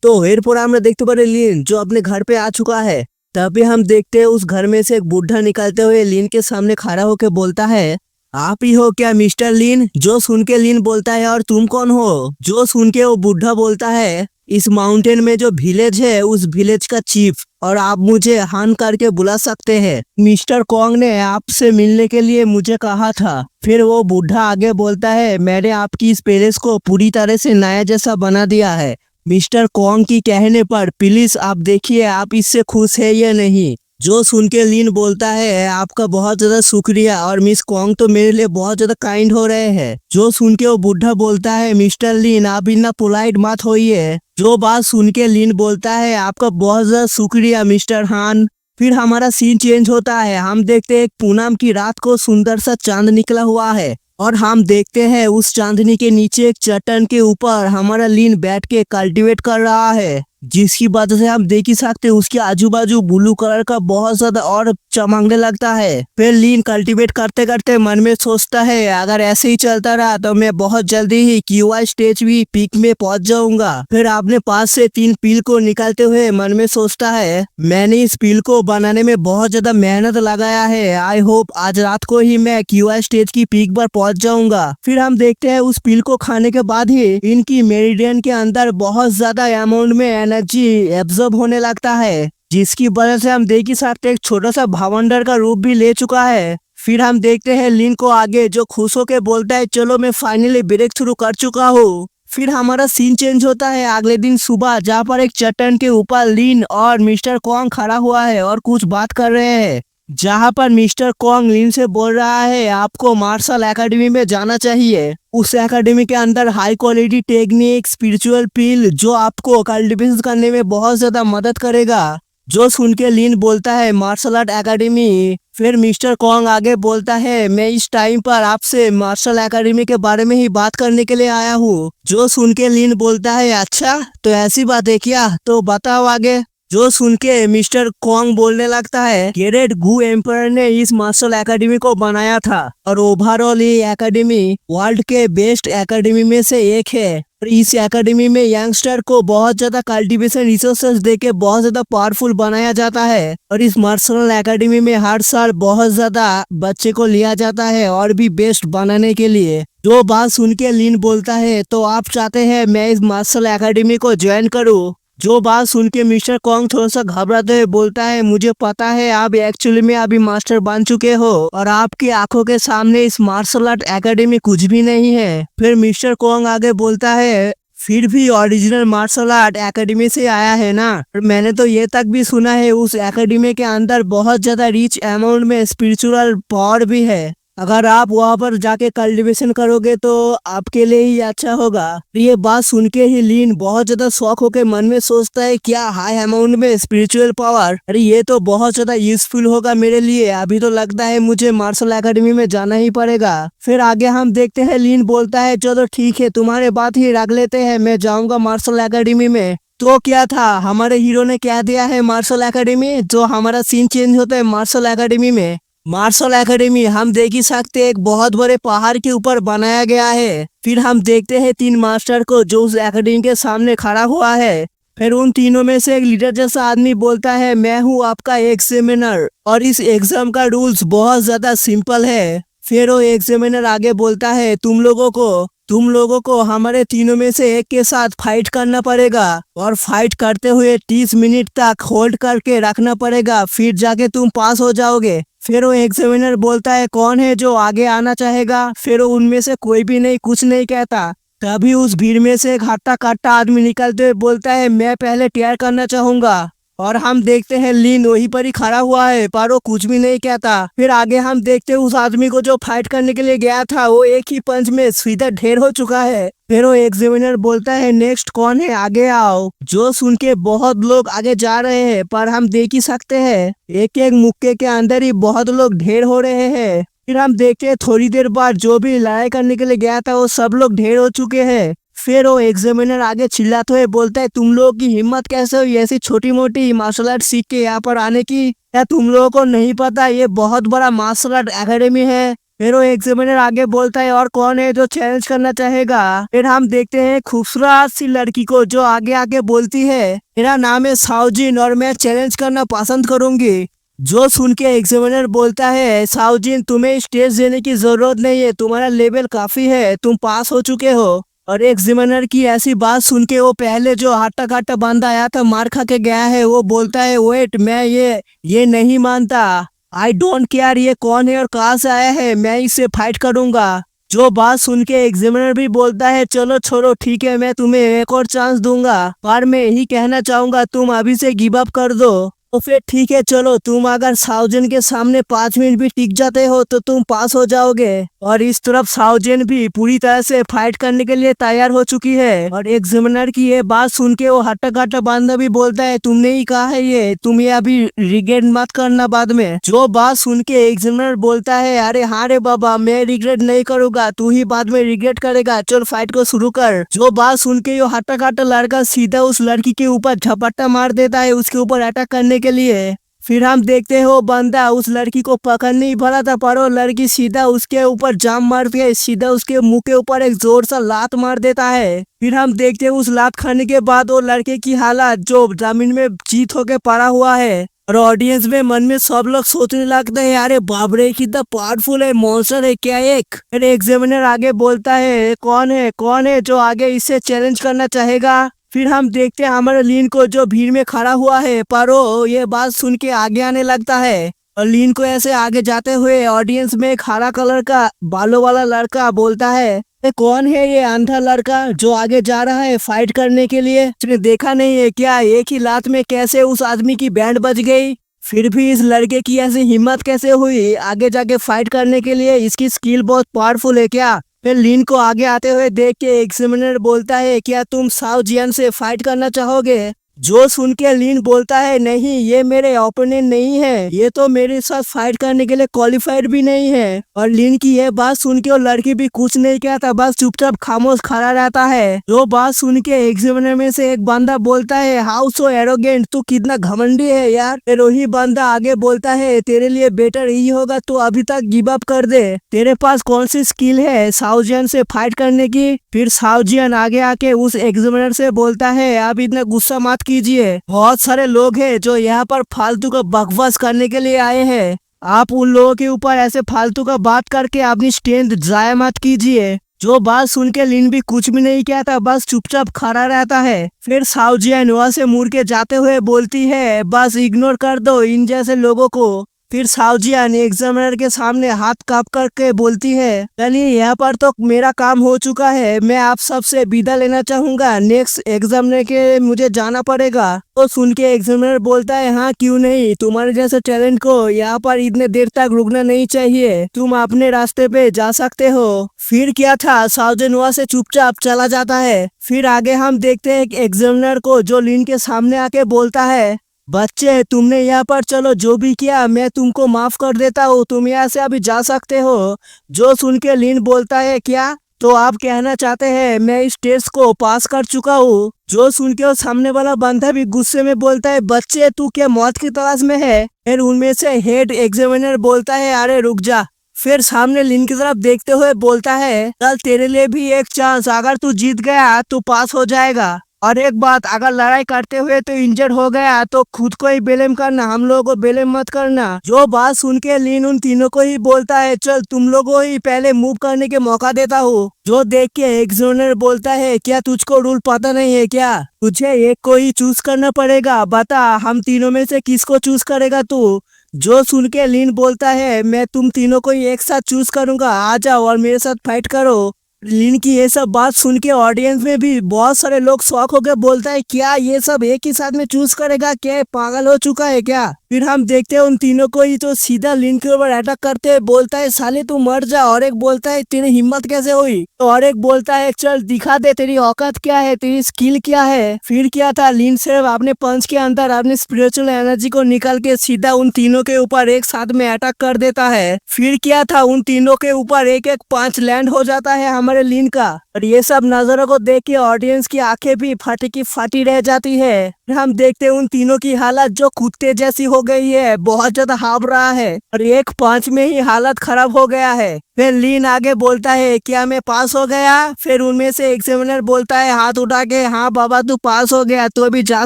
तो এরপর আমরা দেখতে পারি লিন जो अपने घर पे आ चुका है। तभी हम देखते हैं उस घर में से एक बूढ़ा निकलते हुए लिन के सामने खड़ा होकर बोलता है, आप ही हो क्या मिस्टर लिन? जो सुन के लिन बोलता है, और तुम कौन हो? जो सुन के वो बूढ़ा बोलता है, इस माउंटेन में जो विलेज है उस विलेज का चीफ, और आप मुझे हान करके बुला सकते हैं। मिस्टर कॉन्ग ने आपसे मिलने के लिए मुझे कहा था। फिर वो बूढ़ा आगे बोलता है, मैंने आपकी इस पैलेस को पूरी तरह से नया जैसा बना दिया है। मिस्टर कॉन्ग की कहने पर प्लीज आप देखिए आप इससे खुश है या नहीं। जो सुन के लिन बोलता है, आपका बहुत ज्यादा शुक्रिया, और मिस कॉन्ग तो मेरे लिए बहुत ज्यादा काइंड हो रहे हैं। जो सुन के वो बूढ़ा बोलता है, मिस्टर लिन आप इतना पोलाइट मत होइए। जो बात सुन के लिन बोलता है, आपका बहुत ज्यादा शुक्रिया मिस्टर हान। फिर हमारा सीन चेंज होता है। हम देखते हैं एक पूनम की रात को सुंदर सा चांद निकला हुआ है, और हम देखते हैं उस चांदनी के नीचे एक चट्टान के ऊपर हमारा लिन बैठ के कल्टीवेट कर रहा है, जिसकी वजह से हम देख ही सकते हैं उसके आजू बाजू ब्लू कलर का बहुत ज्यादा और चमकने लगता है। फिर लिन कल्टीवेट करते करते मन में सोचता है, अगर ऐसे ही चलता रहा तो मैं बहुत जल्दी ही QI स्टेज भी पीक में पहुंच जाऊंगा। फिर अपने पास से 3 पील को निकालते हुए मन में सोचता है, मैंने इस पील को बनाने में बहुत ज्यादा मेहनत लगाया है। आई होप आज रात को ही मैं QI स्टेज की पीक पर पहुंच जाऊंगा। फिर हम देखते हैं उस पील को खाने के बाद ही इनकी मेरिडियन के अंदर बहुत ज्यादा अमाउंट में एनर्जी एब्जॉर्ब होने लगता है, जिसकी वजह से हम देख ही सकते एक छोटा सा भावंडर का रूप भी ले चुका है। फिर हम देखते हैं लिन को आगे, जो खुश होकर बोलता है, चलो मैं फाइनली ब्रेक थ्रू कर चुका हूँ। फिर हमारा सीन चेंज होता है अगले दिन सुबह, जहाँ पर एक चट्टान के ऊपर लिन और मिस्टर कॉन्ग खड़ा हुआ है और कुछ बात कर रहे हैं। जहाँ पर मिस्टर कॉन्ग लिन से बोल रहा है, आपको मार्शल एकेडमी में जाना चाहिए। उस एकेडमी के अंदर हाई क्वालिटी टेक्निक, स्पिरिचुअल पील जो आपको कल्टिवेशन करने में बहुत ज्यादा मदद करेगा। जो सुन के लिन बोलता है, मार्शल आर्ट एकेडमी। फिर मिस्टर कॉन्ग आगे बोलता है, मैं इस टाइम पर आपसे मार्शल एकेडमी के बारे में ही बात करने के लिए आया हूँ। जो सुन के लिन बोलता है, अच्छा तो ऐसी बात है क्या, तो बताओ आगे। जो सुन के मिस्टर कॉन्ग बोलने लगता है, ग्रेट गू एम्पायर ने इस मार्शल एकेडमी को बनाया था, और ओवरऑल ये एकेडमी वर्ल्ड के बेस्ट एकेडमी में से एक है। इस एकेडमी में यंगस्टर को बहुत ज्यादा कल्टीवेशन रिसोर्सेज देके बहुत ज्यादा पावरफुल बनाया जाता है, और इस मार्शल एकेडमी में हर साल बहुत ज्यादा बच्चे को लिया जाता है और भी बेस्ट बनाने के लिए। जो बात सुन के लिन बोलता है, तो आप चाहते हैं मैं इस मार्शल एकेडमी को ज्वाइन करूं? जो बात सुन के मिस्टर कॉन्ग थोड़ा सा घबराते हुए बोलता है, मुझे पता है आप एक्चुअली में अभी मास्टर बन चुके हो, और आपकी आंखों के सामने इस मार्शल आर्ट एकेडमी कुछ भी नहीं है। फिर मिस्टर कॉन्ग आगे बोलता है, फिर भी ओरिजिनल मार्शल आर्ट एकेडमी से आया है ना, और मैंने तो ये तक भी सुना है उस एकेडमी के अंदर बहुत ज्यादा रिच अमाउंट में स्पिरिचुअल पावर भी है। अगर आप वहाँ पर जाके कल्टीवेशन करोगे तो आपके लिए ही अच्छा होगा। ये बात सुन के ही लिन बहुत ज्यादा शौक होके मन में सोचता है, क्या हाई अमाउंट में स्पिरिचुअल पावर, अरे ये तो बहुत ज्यादा यूजफुल होगा मेरे लिए। अभी तो लगता है मुझे मार्शल एकेडमी में जाना ही पड़ेगा। फिर आगे हम देखते हैं लिन बोलता है, चलो ठीक है तुम्हारे बात ही रख लेते हैं, मैं जाऊंगा मार्शल एकेडमी में। तो क्या था, हमारे हीरो ने क्या दिया है मार्शल एकेडमी, जो हमारा सीन चेंज होता है मार्शल एकेडमी में। मार्शल एकेडमी हम देख ही सकते हैं एक बहुत बड़े पहाड़ के ऊपर बनाया गया है। फिर हम देखते हैं 3 मास्टर को जो उस एकेडमी के सामने खड़ा हुआ है। फिर उन तीनों में से एक लीडर जैसा आदमी बोलता है, मैं हूँ आपका एग्जामिनर, और इस एग्जाम का रूल्स बहुत ज्यादा सिंपल है। फिर वो एग्जामिनर आगे बोलता है, तुम लोगों को हमारे तीनों में से एक के साथ फाइट करना पड़ेगा, और फाइट करते हुए 30 मिनट तक होल्ड करके रखना पड़ेगा, फिर जाके तुम पास हो जाओगे। फिर वो एग्जामिनर बोलता है, कौन है जो आगे आना चाहेगा? फिर वो उनमें से कोई भी नहीं कुछ नहीं कहता। तभी उस भीड़ में से एक हट्टा कट्टा आदमी निकलते हुए बोलता है, मैं पहले ट्राई करना चाहूंगा। और हम देखते हैं लिन वहीं पर ही खड़ा हुआ है, पर वो कुछ भी नहीं कहता। फिर आगे हम देखते हैं उस आदमी को जो फाइट करने के लिए गया था, वो एक ही पंच में सीधा ढेर हो चुका है। फिर वो एग्जामिनर बोलता है, नेक्स्ट कौन है, आगे आओ। जो सुन के बहुत लोग आगे जा रहे हैं, पर हम देख ही सकते हैं एक एक मुक्के के अंदर ही बहुत लोग ढेर हो रहे हैं। फिर हम देखते हैं थोड़ी देर बाद जो भी लड़ाई करने के लिए गया था वो सब लोग ढेर हो चुके हैं। फिर वो एग्जामिनर आगे चिल्लाते हुए बोलता है, तुम लोगों की हिम्मत कैसे हुई ऐसी छोटी मोटी मार्शल आर्ट सीख के यहाँ पर आने की? क्या तुम लोगों को नहीं पता ये बहुत बड़ा मार्शल आर्ट एकेडमी है? फिर वो एग्जामिनर आगे बोलता है और कौन है जो चैलेंज करना चाहेगा। फिर हम देखते हैं खूबसूरत सी लड़की को जो आगे आगे बोलती है मेरा नाम है साउजिन और मैं चैलेंज करना पसंद करूंगी। जो सुन के एग्जामिनर बोलता है साउजिन तुम्हें स्टेज देने की जरूरत नहीं है, तुम्हारा लेवल काफी है, तुम पास हो चुके हो। और एग्जामिनर की ऐसी बात सुन के वो पहले जो हट्टा कट्टा बंदा आया था मार खा के गया है वो बोलता है वेट मैं ये नहीं मानता, आई डोंट केयर ये कौन है और कहाँ से आया है, मैं इससे फाइट करूंगा। जो बात सुन के एग्जामिनर भी बोलता है चलो छोड़ो ठीक है मैं तुम्हें एक और चांस दूंगा पर मैं यही कहना चाहूंगा तुम अभी से गिव अप कर दो। तो फिर ठीक है चलो तुम अगर साउजन के सामने 5 मिनट भी टिक जाते हो तो तुम पास हो जाओगे। और इस तरफ साउजन भी पूरी तरह से फाइट करने के लिए तैयार हो चुकी है। और एग्जामिनर की ये बात सुन के वो हट्टा कट्टा बंदा भी बोलता है तुमने ही कहा है ये, तुम ये अभी रिग्रेट मत करना बाद में। जो बात सुन के एग्जामिनर बोलता है अरे हाँ रे बाबा मैं रिग्रेट नहीं करूंगा, तू ही बाद में रिग्रेट करेगा, चल फाइट को शुरू कर। जो बात सुन के वो हट्टा कट्टा लड़का सीधा उस लड़की के ऊपर झपट्टा मार देता है उसके ऊपर अटैक करने के लिए। फिर हम देखते हैं वो बंदा उस लड़की को पकड़ने ही भरा था पर वो लड़की सीधा उसके ऊपर जाम मारती है, सीधा उसके मुंह के ऊपर एक जोर सा लात मार देता है। फिर हम देखते हैं उस लात खाने के बाद वो लड़के की हालत जो जमीन में चीत होके पड़ा हुआ है। और ऑडियंस में मन में सब लोग सोचने लगते हैं अरे बाप रे कितना पावरफुल है, मॉन्स्टर है क्या एक। फिर एग्जामिनर आगे बोलता है कौन है जो आगे इससे चैलेंज करना चाहेगा। फिर हम देखते हैं हमारे लीन को जो भीड़ में खड़ा हुआ है पर वो ये बात सुन के आगे आने लगता है। और लीन को ऐसे आगे जाते हुए ऑडियंस में एक हरा कलर का बालों वाला लड़का बोलता है कौन है ये अंधा लड़का जो आगे जा रहा है फाइट करने के लिए, उसने देखा नहीं है क्या एक ही लात में कैसे उस आदमी की बैंड बज गई। फिर भी इस लड़के की ऐसी हिम्मत कैसे हुई आगे जाके फाइट करने के लिए, इसकी स्किल बहुत पावरफुल है क्या। फिर लीन को आगे आते हुए देख के एग्जामिनर बोलता है क्या तुम साउ जियन से फाइट करना चाहोगे। जो सुन के लीन बोलता है नहीं ये मेरे ओपोनेंट नहीं है, ये तो मेरे साथ फाइट करने के लिए क्वालिफाइड भी नहीं है। और लीन की ये बात सुन के वो लड़की भी कुछ नहीं कहता बस चुपचाप खामोश खड़ा रहता है। जो बात सुन के एग्जामिनर में से एक बंदा बोलता है हाउ सो एरोगेंट, तू कितना घमंडी है यार। फिर वही बंदा आगे बोलता है तेरे लिए बेटर यही होगा तो अभी तक गिव अप कर दे, तेरे पास कौन सी स्किल है साउजियन से फाइट करने की। फिर साउजियन आगे आके उस एग्जामिनर से बोलता है आप इतना गुस्सा मत कीजिए, बहुत सारे लोग हैं जो यहाँ पर फालतू का बकवास करने के लिए आए हैं, आप उन लोगों के ऊपर ऐसे फालतू का बात करके अपनी स्ट्रेंथ जाया मत कीजिए। जो बात सुन के लिन भी कुछ भी नहीं कहता बस चुपचाप खड़ा रहता है। फिर साउजियन वहां से मुड़ के जाते हुए बोलती है बस इग्नोर कर दो इन जैसे लोगों को। फिर साउजियन एग्जामिनर के सामने हाथ कांप करके बोलती है चलिए यहाँ पर तो मेरा काम हो चुका है, मैं आप सबसे विदा लेना चाहूंगा, नेक्स्ट एग्जामिनर के मुझे जाना पड़ेगा। तो सुन के एग्जामिनर बोलता है हाँ क्यों नहीं, तुम्हारे जैसे टैलेंट को यहाँ पर इतने देर तक रुकना नहीं चाहिए, तुम अपने रास्ते पे जा सकते हो। फिर क्या था साउजियन वहां से चुपचाप चला जाता है। फिर आगे हम देखते हैं एग्जामिनर को जो लिन के सामने आके बोलता है बच्चे तुमने यहाँ पर चलो जो भी किया मैं तुमको माफ कर देता हूँ, तुम यहाँ से अभी जा सकते हो। जो सुन के लिन बोलता है क्या तो आप कहना चाहते हैं मैं इस टेस्ट को पास कर चुका हूँ। जो सुन के सामने वाला बंदा भी गुस्से में बोलता है बच्चे तू क्या मौत की तलाश में है। फिर उनमें से हेड एग्जामिनर बोलता है अरे रुक जा। फिर सामने लिन की तरफ देखते हुए बोलता है चल तेरे लिए भी एक चांस, अगर तू जीत गया तो पास हो जाएगा, और एक बात अगर लड़ाई करते हुए तो इंजर्ड हो गया तो खुद को ही ब्लेम करना, हम लोगों को ब्लेम मत करना। जो बात सुन के लिन उन तीनों को ही बोलता है चल तुम लोगों ही पहले मूव करने के मौका देता हूँ। जो देख के एग्जामिनर बोलता है क्या तुझको रूल पता नहीं है क्या, तुझे एक को ही चूज करना पड़ेगा, बता हम तीनों में से किसको चूज करेगा तू। जो सुन के लिन बोलता है मैं तुम तीनों को ही एक साथ चूज करूंगा, आ जाओ और मेरे साथ फाइट करो। लिन की ये सब बात सुन के ऑडियंस में भी बहुत सारे लोग शॉक हो गए, बोलता है क्या ये सब एक ही साथ में चूज करेगा, क्या पागल हो चुका है क्या। फिर हम देखते हैं उन तीनों को ही तो सीधा लिन के ऊपर अटैक करते हैं, बोलता है साले तू मर जा, और एक बोलता है तेरी हिम्मत कैसे हुई, तो और एक बोलता है चल दिखा दे तेरी औकात क्या है, तेरी स्किल क्या है। फिर क्या था लिन सिर्फ अपने पंच के अंदर अपनी स्पिरिचुअल एनर्जी को निकाल के सीधा उन तीनों के ऊपर एक साथ में अटैक कर देता है। फिर क्या था उन तीनों के ऊपर एक एक पंच लैंड हो जाता है हमारे लिन का। और ये सब नजरों को देख के ऑडियंस की आंखें भी फटी की फटी रह जाती है। हम देखते हैं उन तीनों की हालत जो कुत्ते जैसी हो गई है, बहुत ज्यादा हाफ रहा है और एक पांच में ही हालत खराब हो गया है। फिर लीन आगे बोलता है क्या मैं पास हो गया? फिर उनमें से एग्जामिनर बोलता है हाथ उठा के, हाँ बाबा तू पास हो गया, तू अभी जा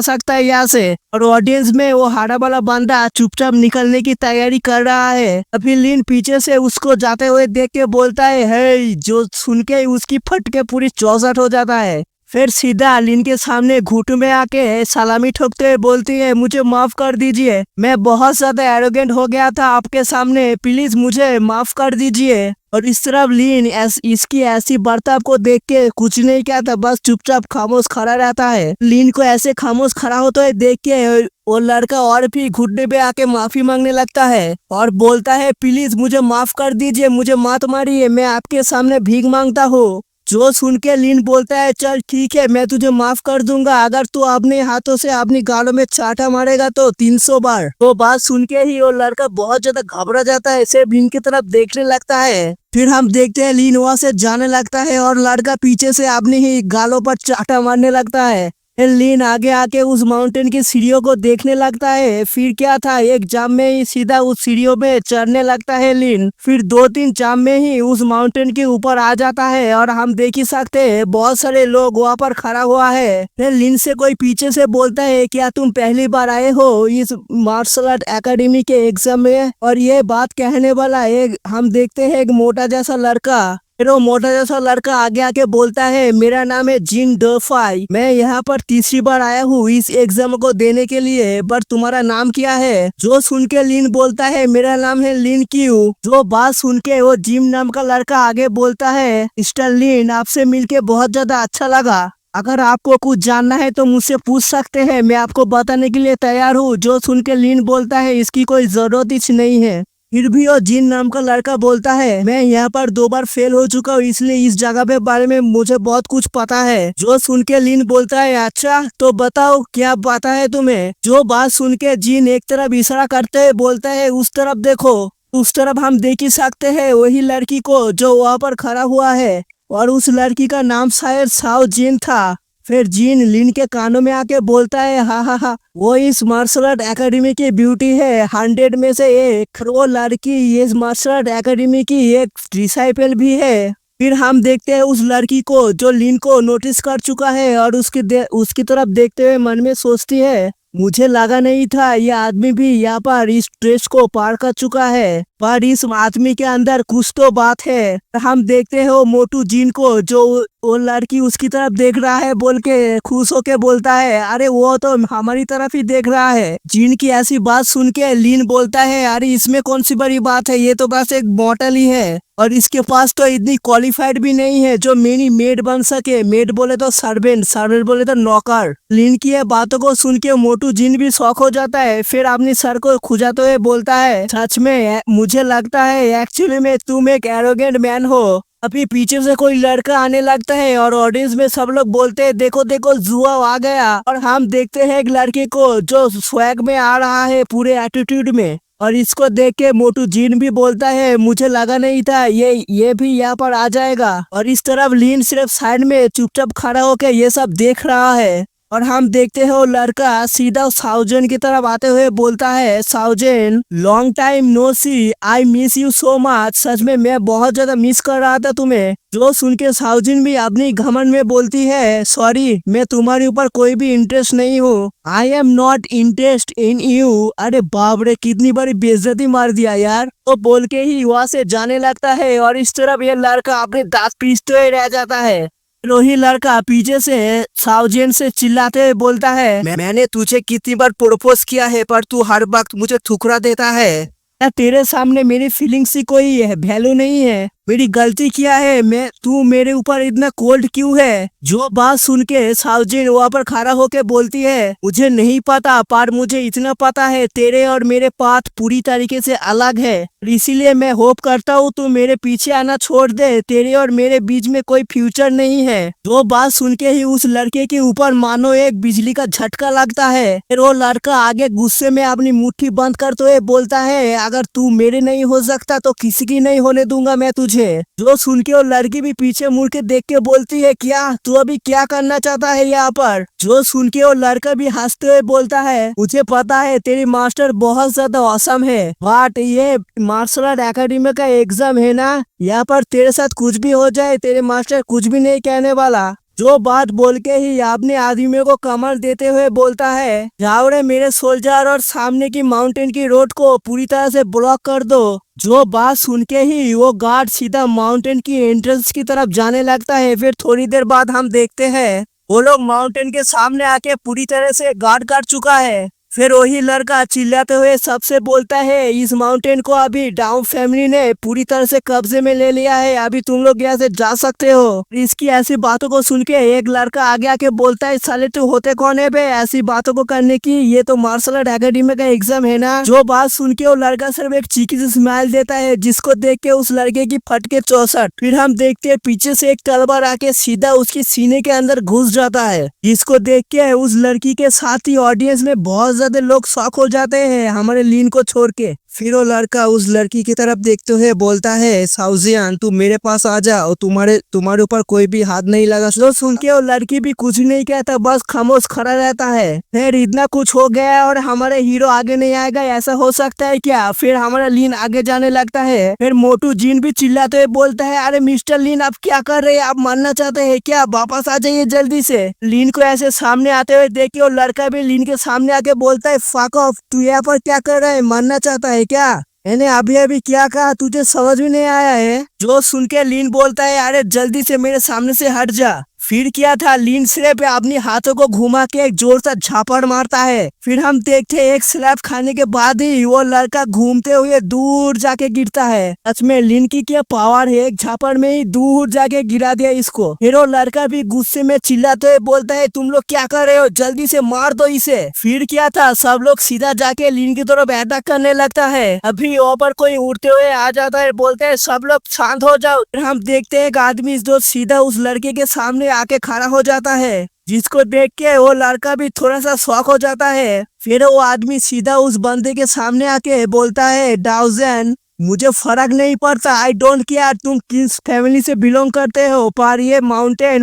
सकता है यहाँ से। और ऑडियंस में वो हाड़ा वाला बंदा चुपचाप निकलने की तैयारी कर रहा है। अभी लीन पीछे से उसको जाते हुए देख के बोलता है, जो सुन के उसकी फट के पूरी चौसठ हो जाता है। फिर सीधा लीन के सामने घुटने में आके सलामी ठोकते हुए बोलती है, मुझे माफ कर दीजिए, मैं बहुत ज्यादा एरोगेंट हो गया था आपके सामने, प्लीज मुझे माफ कर दीजिए। और इस तरफ लीन इसकी ऐसी बर्ताव को देख के कुछ नहीं कहता, बस चुपचाप खामोश खड़ा रहता है। लीन को ऐसे खामोश खड़ा होते हुए देख के वो लड़का और भी घुटने पे आके माफी मांगने लगता है और बोलता है, प्लीज मुझे माफ कर दीजिए, मुझे मत मारिए, मैं आपके सामने भीख मांगता हूँ। जो सुन के लीन बोलता है, चल ठीक है मैं तुझे माफ कर दूंगा, अगर तू अपने हाथों से अपनी गालों में चाटा मारेगा तो 300 बार। वो बात सुन के ही वो लड़का बहुत ज्यादा घबरा जाता है, सिर्फ लीन की तरफ देखने लगता है। फिर हम देखते हैं लीन वहां से जाने लगता है और लड़का पीछे से अपनी ही गालों पर चाटा मारने लगता है। फिर लीन आगे आके उस माउंटेन की सीढ़ियों को देखने लगता है। फिर क्या था, एक जाम में ही सीधा उस सीढ़ियों में चढ़ने लगता है लीन। फिर 2-3 जाम में ही उस माउंटेन के ऊपर आ जाता है और हम देख ही सकते हैं बहुत सारे लोग वहाँ पर खड़ा हुआ है। फिर लीन से कोई पीछे से बोलता है, क्या तुम पहली बार आए हो इस मार्शल आर्ट एकेडमी के एग्जाम में? और ये बात कहने वाला एक हम देखते हैं एक मोटा जैसा लड़का। फिर वो मोटा जैसा लड़का आगे आके बोलता है, मेरा नाम है जिन डोफाई, मैं यहाँ पर तीसरी बार आया हूँ इस एग्जाम को देने के लिए, बट तुम्हारा नाम क्या है? जो सुन के लीन बोलता है, मेरा नाम है लिन क्यू। जो बात सुन के वो जिम नाम का लड़का आगे बोलता है, मिस्टर लिन आपसे मिलके बहुत ज्यादा अच्छा लगा, अगर आपको कुछ जानना है तो मुझसे पूछ सकते हैं, मैं आपको बताने के लिए तैयार हूँ। जो सुन के लीन बोलता है, इसकी कोई जरूरत ही नहीं है। फिर भी वो जिन नाम का लड़का बोलता है, मैं यहाँ पर 2 बार फेल हो चुका हूँ, इसलिए इस जगह पे बारे में मुझे बहुत कुछ पता है। जो सुन के लीन बोलता है, अच्छा तो बताओ क्या पता है तुम्हें? जो बात सुन के जिन एक तरफ इशारा करते हुए बोलता है, उस तरफ देखो। उस तरफ हम देख ही सकते हैं वही लड़की को जो वहाँ पर खड़ा हुआ है और उस लड़की का नाम शायद साओ जिन था। फिर जीन लिन के कानों में आके बोलता है, हा हा हा, वो इस मार्शल आर्ट एकेडमी की ब्यूटी है, 100 में से एक। वो लड़की इस मार्शल आर्ट एकेडमी की एक डिसाइपल भी है। फिर हम देखते हैं उस लड़की को जो लिन को नोटिस कर चुका है और उसकी तरफ देखते हुए मन में सोचती है, मुझे लगा नहीं था ये आदमी भी यहाँ पर इस ड्रेस को पार कर चुका है, पर इस आदमी के अंदर कुछ तो बात है। हम देखते हैं वो मोटू जिन को जो वो लड़की उसकी तरफ देख रहा है बोल के खुश होके बोलता है, अरे वो तो हमारी तरफ ही देख रहा है। जिन की ऐसी बात सुन के लीन बोलता है, अरे इसमें कौन सी बड़ी बात है, ये तो बस एक मॉडल ही है और इसके पास तो इतनी क्वालिफाइड भी नहीं है जो मेरी मेड बन सके। मेड बोले तो सर्वेंट, सर्वेंट बोले तो नौकर। लीन की ये बातों को सुन के मोटू जिन भी शौक हो जाता है। फिर अपनी सर को खुजाते हुए बोलता है, सच में मुझे लगता है एक्चुअली में तुम एक एरोगेंट मैन हो। अभी पीछे से कोई लड़का आने लगता है और ऑडियंस में सब लोग बोलते हैं, देखो देखो जुआ आ गया। और हम देखते हैं एक लड़के को जो स्वैग में आ रहा है पूरे एटीट्यूड में, और इसको देख के मोटू जिन भी बोलता है, मुझे लगा नहीं था ये भी यहाँ पर आ जाएगा। और इस तरफ लीन सिर्फ साइड में चुपचाप खड़ा होकर ये सब देख रहा है। और हम देखते हैं वो लड़का सीधा साउजन की तरफ आते हुए बोलता है, साउजन long time no see, I miss you so much, सच में मैं बहुत ज्यादा मिस कर रहा था तुम्हें। जो सुन के साउजन भी अपनी घमंड में बोलती है, सॉरी मैं तुम्हारे ऊपर कोई भी इंटरेस्ट नहीं हूँ, I am not interest in you. अरे बाप रे, कितनी बड़ी बेइज्जती मार दिया यार। तो बोल के ही वहाँ से जाने लगता है और इस तरफ ये लड़का अपने दांत पीसते हुए रह जाता है। रोही लड़का पीछे से साउजन से चिल्लाते हुए बोलता है, मैंने तुझे कितनी बार प्रपोज किया है पर तू हर वक्त मुझे ठुकरा देता है। क्या तेरे सामने मेरी फीलिंग्स की कोई वैल्यू नहीं है? मेरी गलती क्या है? तू मेरे ऊपर इतना कोल्ड क्यों है? जो बात सुन के साउजिन वहाँ पर खड़ा होके बोलती है, मुझे नहीं पता पर मुझे इतना पता है तेरे और मेरे पाथ पूरी तरीके से अलग है, इसीलिए मैं होप करता हूँ तू मेरे पीछे आना छोड़ दे, तेरे और मेरे बीच में कोई फ्यूचर नहीं है। जो बात सुन के ही उस लड़के के ऊपर मानो एक बिजली का झटका लगता है। फिर वो लड़का आगे गुस्से में अपनी मुट्ठी बंद करते हुए बोलता है, अगर तू मेरे नहीं हो सकता तो किसी की नहीं होने दूंगा मैं तुझे। मुझे। जो सुन के वो लड़की भी पीछे मुड़ के देख के बोलती है, क्या तू अभी क्या करना चाहता है यहाँ पर। जो सुन के वो लड़का भी हंसते हुए बोलता है, मुझे पता है तेरी मास्टर बहुत ज्यादा औसम है, बट ये मार्शल आर्ट एकेडमी का एग्जाम है ना, यहाँ पर तेरे साथ कुछ भी हो जाए तेरे मास्टर कुछ भी नहीं कहने वाला। जो बात बोल के ही अपने आदमियों को कमर देते हुए बोलता है, जाओ रे मेरे सोल्जर और सामने की माउंटेन की रोड को पूरी तरह से ब्लॉक कर दो। जो बात सुन के ही वो गार्ड सीधा माउंटेन की एंट्रेंस की तरफ जाने लगता है। फिर थोड़ी देर बाद हम देखते हैं वो लोग माउंटेन के सामने आके पूरी तरह से गार्ड कर चुका है। फिर वही लड़का चिल्लाते हुए सबसे बोलता है, इस माउंटेन को अभी डाउन फैमिली ने पूरी तरह से कब्जे में ले लिया है, अभी तुम लोग यहाँ से जा सकते हो। इसकी ऐसी बातों को सुन के एक लड़का आगे आके बोलता है, साले तू होते कौन है बे ऐसी बातों को करने की, ये तो मार्शल आर्ट एकेडमी का एग्जाम है ना। जो बात सुन के वो लड़का सिर्फ एक चीखी से स्माइल देता है, जिसको देख के उस लड़के की फट के 64। फिर हम देखते हैं पीछे से एक तलवार आके सीधा उसकी सीने के अंदर घुस जाता है, जिसको देख के उस लड़की के साथ ही ऑडियंस में बहुत ज्यादा लोग शॉक हो जाते हैं हमारे लीन को छोड़ के। फिर वो लड़का उस लड़की की तरफ देखते हुए बोलता है, साउजियान तू मेरे पास आ जा और तुम्हारे ऊपर कोई भी हाथ नहीं लगा। तो सुन के वो लड़की भी कुछ नहीं कहता, बस खामोश खड़ा रहता है। फिर इतना कुछ हो गया और हमारे हीरो आगे नहीं आएगा, ऐसा हो सकता है क्या। फिर हमारा लीन आगे जाने लगता है। फिर मोटू जीन भी चिल्लाते हुए बोलता है, अरे मिस्टर लीन आप क्या कर रहे हैं, आप मरना चाहते हैं क्या, वापस आ जाइए जल्दी से। लीन को ऐसे सामने आते हुए देख के वो लड़का भी लीन के सामने आके बोलता है, फक ऑफ, तू यहाँ पर क्या कर रहा है, मरना चाहता है क्या। मैंने अभी अभी क्या कहा तुझे समझ में नहीं आया है। जो सुन के लीन बोलता है, अरे जल्दी से मेरे सामने से हट जा। फिर क्या था, लीन सिर्फ अपनी हाथों को घुमा के एक जोर से झापड़ मारता है। फिर हम देखते हैं एक स्लैप खाने के बाद ही वो लड़का घूमते हुए दूर जाके गिरता है। सच में लीन की क्या पावर है, एक झापड़ में ही दूर जाके गिरा दिया इसको। फिर वो लड़का भी गुस्से में चिल्लाते हुए बोलता है, तुम लोग क्या कर रहे हो, जल्दी से मार दो इसे। फिर क्या था, सब लोग सीधा जाके लीन की तरफ अटैक करने लगता है। अभी ऊपर कोई उड़ते हुए आ जाता है, बोलते है सब लोग शांत हो जाओ। फिर हम देखते हैं एक आदमी जो सीधा उस लड़के के सामने आके खड़ा हो जाता है, जिसको देख के वो लड़का भी थोड़ा सा शॉक हो जाता है। फिर वो आदमी सीधा उस बंदे के सामने आके बोलता है, डाउजन मुझे फर्क नहीं पड़ता, आई डोंट केयर तुम किस फैमिली से बिलोंग करते हो, पर ये माउंटेन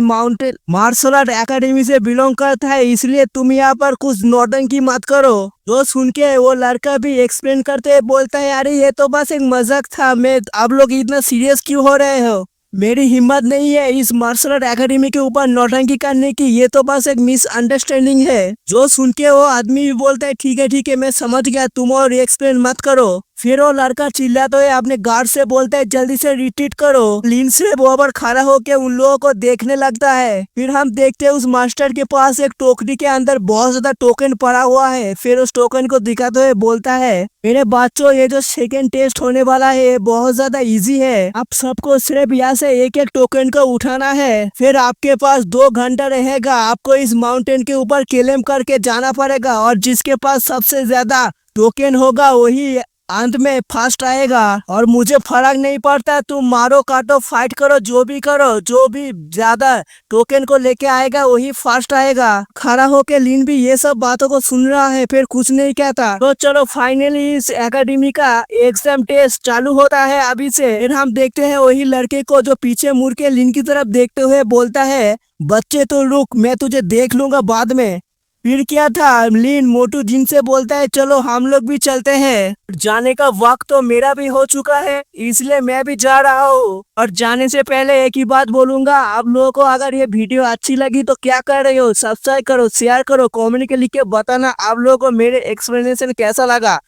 मार्शल आर्ट एकेडमी से बिलोंग करता है, इसलिए तुम यहाँ पर कुछ नौटंकी मत करो। जो सुन के वो लड़का भी एक्सप्लेन करते बोलता है, अरे ये तो बस एक मजाक था, मैं आप लोग इतना सीरियस क्यों हो रहे हो, मेरी हिम्मत नहीं है इस मार्शल आर्ट एकेडमी के ऊपर नौटंकी करने की, ये तो बस एक मिसअंडरस्टैंडिंग है। जो सुन के वो आदमी भी बोलता है, ठीक है मैं समझ गया, तुम और एक्सप्लेन मत करो। फिर वो लड़का चिल्लाते हुए अपने गार्ड से बोलता है, जल्दी से रिट्रीट करो। लीन से वो पर खड़ा होकर उन लोगों को देखने लगता है। फिर हम देखते हैं उस मास्टर के पास एक टोकरी के अंदर बहुत ज्यादा टोकन पड़ा हुआ है। फिर उस टोकन को दिखाते हुए बोलता है, मेरे बच्चों ये जो सेकेंड टेस्ट होने वाला है बहुत ज्यादा इजी है, आप सबको सिर्फ यहाँ से एक एक टोकन को उठाना है। फिर आपके पास 2 घंटा रहेगा, आपको इस माउंटेन के ऊपर क्लेम करके जाना पड़ेगा, और जिसके पास सबसे ज्यादा टोकन होगा वही अंत में फर्स्ट आएगा। और मुझे फर्क नहीं पड़ता, तुम मारो काटो फाइट करो जो भी करो, जो भी ज्यादा टोकन को लेके आएगा वही फर्स्ट आएगा। खड़ा होके लीन भी ये सब बातों को सुन रहा है, फिर कुछ नहीं कहता। तो चलो फाइनली इस एकेडमी का एग्जाम टेस्ट चालू होता है अभी से। फिर हम देखते हैं वही लड़के को जो पीछे मुड़ के लीन की तरफ देखते हुए बोलता है, बच्चे तो रुक, मैं तुझे देख लूंगा बाद में। फिर क्या था, लीन मोटू जिन से बोलता है, चलो हम लोग भी चलते हैं, जाने का वक्त तो मेरा भी हो चुका है, इसलिए मैं भी जा रहा हूँ। और जाने से पहले एक ही बात बोलूंगा, आप लोगों को अगर ये वीडियो अच्छी लगी तो क्या कर रहे हो, सब्सक्राइब करो, शेयर करो, कमेंट के लिख के बताना आप लोगों को मेरे एक्सप्लेनेशन कैसा लगा।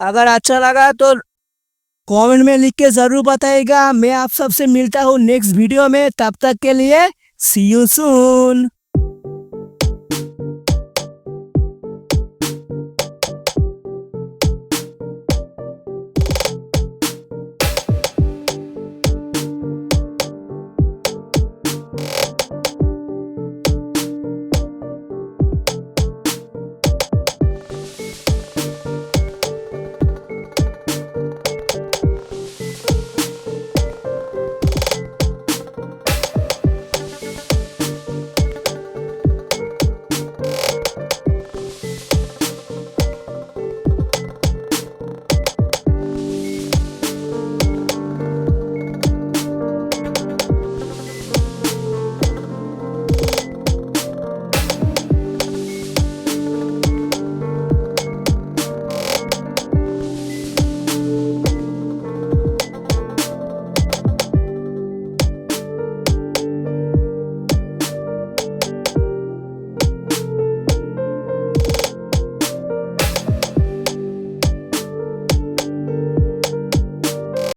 अगर अच्छा लगा तो कमेंट में लिख के जरूर बताइएगा। मैं आप सबसे मिलता हूँ नेक्स्ट वीडियो में, तब तक के लिए सी यू सून।